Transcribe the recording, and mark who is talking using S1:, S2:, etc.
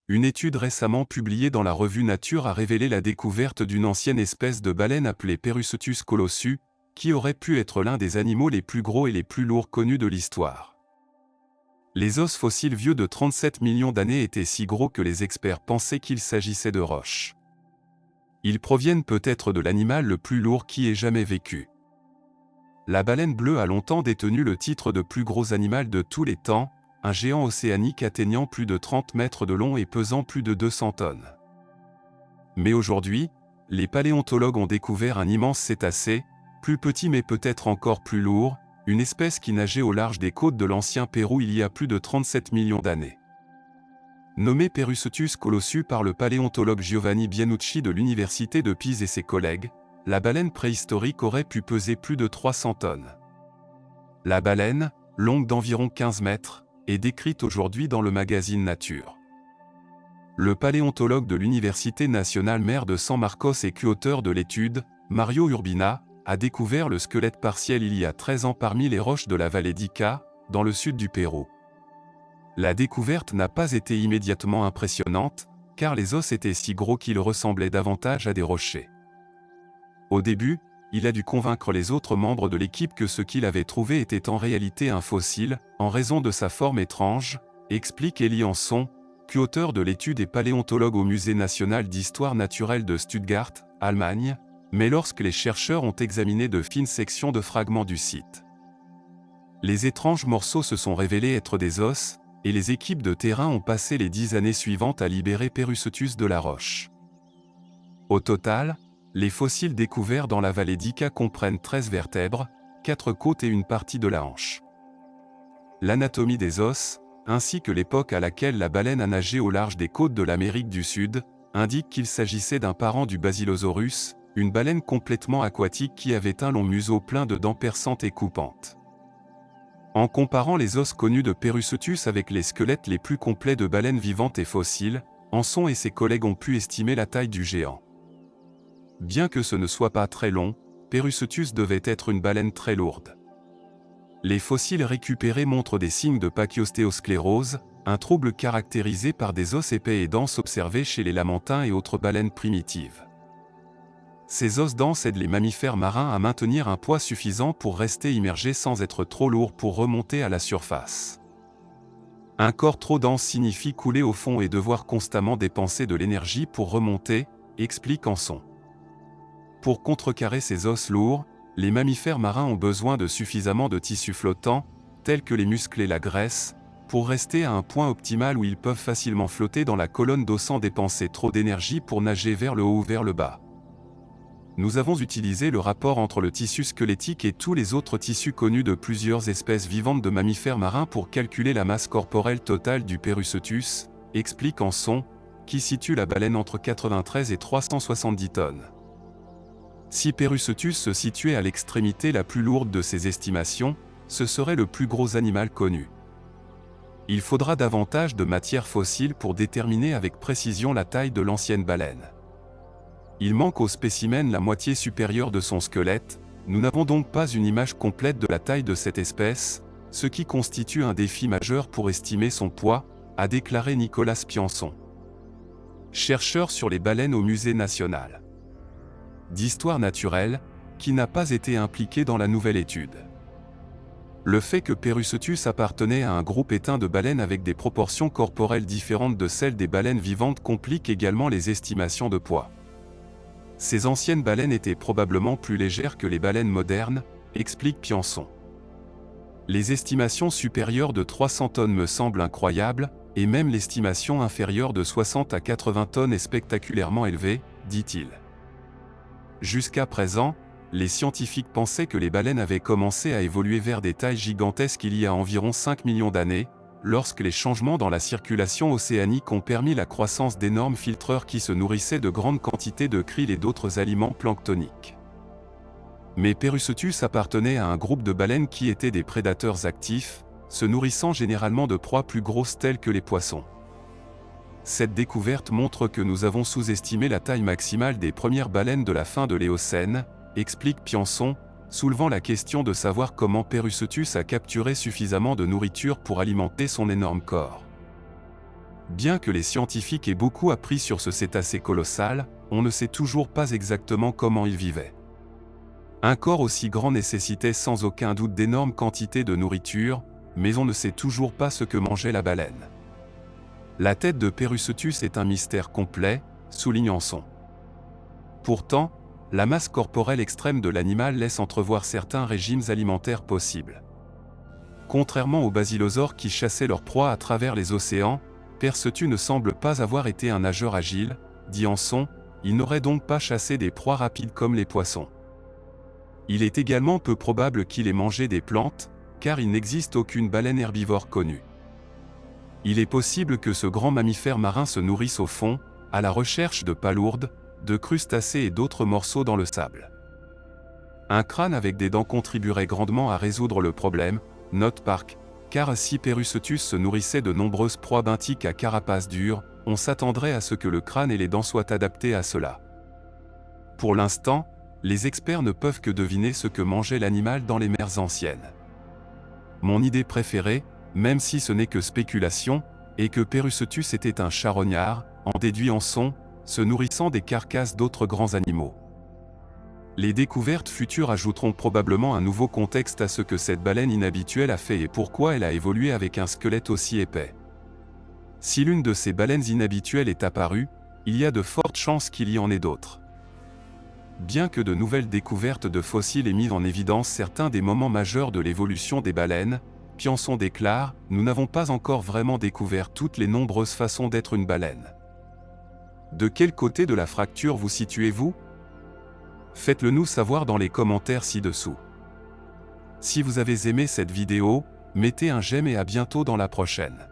S1: Une étude récemment publiée dans la revue Nature a révélé la découverte d'une ancienne espèce de baleine appelée Perussetus colossus, qui aurait pu être l'un des animaux les plus gros et les plus lourds connus de l'histoire. Les os fossiles vieux de 37 millions d'années étaient si gros que les experts pensaient qu'il s'agissait de roches. Ils proviennent peut-être de l'animal le plus lourd qui ait jamais vécu. La baleine bleue a longtemps détenu le titre de plus gros animal de tous les temps, un géant océanique atteignant plus de 30 mètres de long et pesant plus de 200 tonnes. Mais aujourd'hui, les paléontologues ont découvert un immense cétacé, plus petit mais peut-être encore plus lourd, une espèce qui nageait au large des côtes de l'ancien Pérou il y a plus de 37 millions d'années. Nommé Perussetus colossus par le paléontologue Giovanni Bianucci de l'université de Pise et ses collègues, la baleine préhistorique aurait pu peser plus de 300 tonnes. La baleine, longue d'environ 15 mètres, est décrite aujourd'hui dans le magazine Nature. Le paléontologue de l'Université nationale mère de San Marcos et co-auteur de l'étude, Mario Urbina, a découvert le squelette partiel il y a 13 ans parmi les roches de la vallée d'Ica, dans le sud du Pérou. La découverte n'a pas été immédiatement impressionnante, car les os étaient si gros qu'ils ressemblaient davantage à des rochers. Au début, il a dû convaincre les autres membres de l'équipe que ce qu'il avait trouvé était en réalité un fossile, en raison de sa forme étrange, explique Elie Anson, co-auteur de l'étude et paléontologue au Musée national d'histoire naturelle de Stuttgart, Allemagne, mais lorsque les chercheurs ont examiné de fines sections de fragments du site. Les étranges morceaux se sont révélés être des os, et les équipes de terrain ont passé les 10 années suivantes à libérer Perussetus de la roche. Au total, les fossiles découverts dans la vallée d'Ica comprennent 13 vertèbres, 4 côtes et une partie de la hanche. L'anatomie des os, ainsi que l'époque à laquelle la baleine a nagé au large des côtes de l'Amérique du Sud, indiquent qu'il s'agissait d'un parent du Basilosaurus, une baleine complètement aquatique qui avait un long museau plein de dents perçantes et coupantes. En comparant les os connus de Perussetus avec les squelettes les plus complets de baleines vivantes et fossiles, Anson et ses collègues ont pu estimer la taille du géant. Bien que ce ne soit pas très long, Perussetus devait être une baleine très lourde. Les fossiles récupérés montrent des signes de pachyostéosclérose, un trouble caractérisé par des os épais et denses observés chez les lamantins et autres baleines primitives. Ces os denses aident les mammifères marins à maintenir un poids suffisant pour rester immergés sans être trop lourds pour remonter à la surface. Un corps trop dense signifie couler au fond et devoir constamment dépenser de l'énergie pour remonter, explique Anson. Pour contrecarrer ces os lourds, les mammifères marins ont besoin de suffisamment de tissus flottants, tels que les muscles et la graisse, pour rester à un point optimal où ils peuvent facilement flotter dans la colonne d'eau sans dépenser trop d'énergie pour nager vers le haut ou vers le bas. Nous avons utilisé le rapport entre le tissu squelettique et tous les autres tissus connus de plusieurs espèces vivantes de mammifères marins pour calculer la masse corporelle totale du Perussetus, explique Anson, qui situe la baleine entre 93 et 370 tonnes. Si Perussetus se situait à l'extrémité la plus lourde de ces estimations, ce serait le plus gros animal connu. Il faudra davantage de matière fossile pour déterminer avec précision la taille de l'ancienne baleine. Il manque au spécimen la moitié supérieure de son squelette, nous n'avons donc pas une image complète de la taille de cette espèce, ce qui constitue un défi majeur pour estimer son poids, a déclaré Nicolas Pianson, chercheur sur les baleines au Musée national d'histoire naturelle, qui n'a pas été impliqué dans la nouvelle étude. Le fait que Perussetus appartenait à un groupe éteint de baleines avec des proportions corporelles différentes de celles des baleines vivantes complique également les estimations de poids. Ces anciennes baleines étaient probablement plus légères que les baleines modernes, explique Pianson. Les estimations supérieures de 300 tonnes me semblent incroyables, et même l'estimation inférieure de 60 à 80 tonnes est spectaculairement élevée, dit-il. Jusqu'à présent, les scientifiques pensaient que les baleines avaient commencé à évoluer vers des tailles gigantesques il y a environ 5 millions d'années, lorsque les changements dans la circulation océanique ont permis la croissance d'énormes filtreurs qui se nourrissaient de grandes quantités de krill et d'autres aliments planctoniques. Mais Perussetus appartenait à un groupe de baleines qui étaient des prédateurs actifs, se nourrissant généralement de proies plus grosses telles que les poissons. Cette découverte montre que nous avons sous-estimé la taille maximale des premières baleines de la fin de l'Éocène, explique Pianson, soulevant la question de savoir comment Perussetus a capturé suffisamment de nourriture pour alimenter son énorme corps. Bien que les scientifiques aient beaucoup appris sur ce cétacé colossal, on ne sait toujours pas exactement comment il vivait. Un corps aussi grand nécessitait sans aucun doute d'énormes quantités de nourriture, mais on ne sait toujours pas ce que mangeait la baleine. La tête de Perucetus est un mystère complet, souligne Anson. Pourtant, la masse corporelle extrême de l'animal laisse entrevoir certains régimes alimentaires possibles. Contrairement aux basilosaures qui chassaient leurs proies à travers les océans, Perucetus ne semble pas avoir été un nageur agile, dit Anson, il n'aurait donc pas chassé des proies rapides comme les poissons. Il est également peu probable qu'il ait mangé des plantes, car il n'existe aucune baleine herbivore connue. Il est possible que ce grand mammifère marin se nourrisse au fond, à la recherche de palourdes, de crustacés et d'autres morceaux dans le sable. Un crâne avec des dents contribuerait grandement à résoudre le problème, note Park, car si Perucetus se nourrissait de nombreuses proies benthiques à carapace dure, on s'attendrait à ce que le crâne et les dents soient adaptés à cela. Pour l'instant, les experts ne peuvent que deviner ce que mangeait l'animal dans les mers anciennes. Mon idée préférée, même si ce n'est que spéculation, est que Perucetus était un charognard, en déduit Anson, se nourrissant des carcasses d'autres grands animaux. Les découvertes futures ajouteront probablement un nouveau contexte à ce que cette baleine inhabituelle a fait et pourquoi elle a évolué avec un squelette aussi épais. Si l'une de ces baleines inhabituelles est apparue, il y a de fortes chances qu'il y en ait d'autres. Bien que de nouvelles découvertes de fossiles aient mis en évidence certains des moments majeurs de l'évolution des baleines, Pianson déclare « Nous n'avons pas encore vraiment découvert toutes les nombreuses façons d'être une baleine. » De quel côté de la fracture vous situez-vous? Faites-le nous savoir dans les commentaires ci-dessous. Si vous avez aimé cette vidéo, mettez un j'aime et à bientôt dans la prochaine.